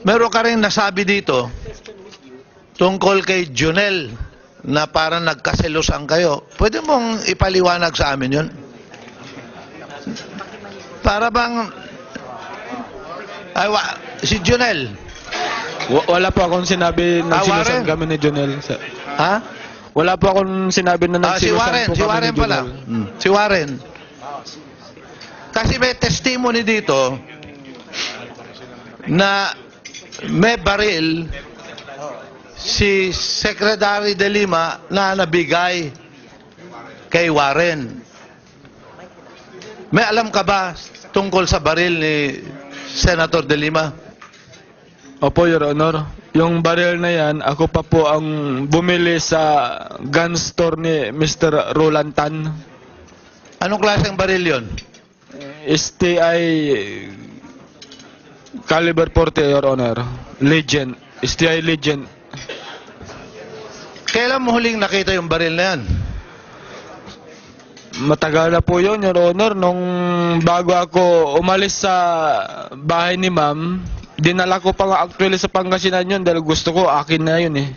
Meron ka rin nasabi dito tungkol kay Junel na parang nagkaselosan kayo. Pwede mong ipaliwanag sa amin yun? Para bang... si Junel. Wala po akong sinabi na Warren? sinusan kami ni Junel. Ha? Wala po akong sinabi na Si nagsinusan Warren. po Si kami Warren ni pala. Junel. Si Warren. Kasi may testimony dito na may baril si Secretary de Lima na nabigay kay Warren. May alam ka ba tungkol sa baril ni Senator de Lima? Opo, Your Honor. Yung baril na yan, ako pa po ang bumili sa gun store ni Mr. Roland Tan. Anong klaseng baril yon? STI caliber 40, Your Honor. Legend. STI Legend. Kailan mo huling nakita yung baril na yan? Matagal na po yun, Your Honor. Nung bago ako umalis sa bahay ni Ma'am, dinala ko pa nga actually sa Pangasinan yun dahil gusto ko, akin na yun eh.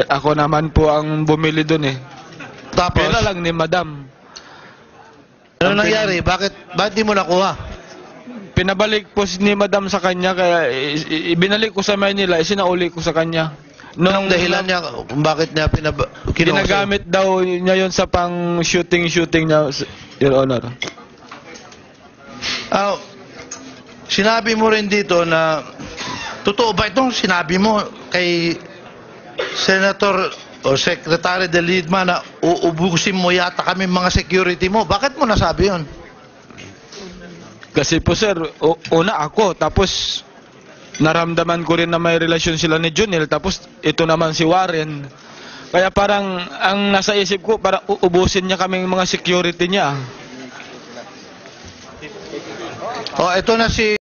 Ako naman po ang bumili dun eh. Tapos, Pera lang ni Madam. ano nangyari? Bakit di mo nakuha? Pinabalik po ni Madam sa kanya, kaya ibinalik ko sa Manila, isinauli ko sa kanya. Anong dahilan niya kung bakit niya kinuha? Ginagamit daw niya yun sa pang shooting niya, Your Honor. Sinabi mo rin dito na totoo ba itong sinabi mo kay Senator o Secretary de Lima na uubusin mo yata kami mga security mo? Bakit mo nasabi yun? Kasi po sir, una ako, tapos naramdaman ko rin na may relasyon sila ni Junel, tapos ito naman si Warren. Kaya parang ang nasa isip ko, para uubusin niya kaming mga security niya. Ito na si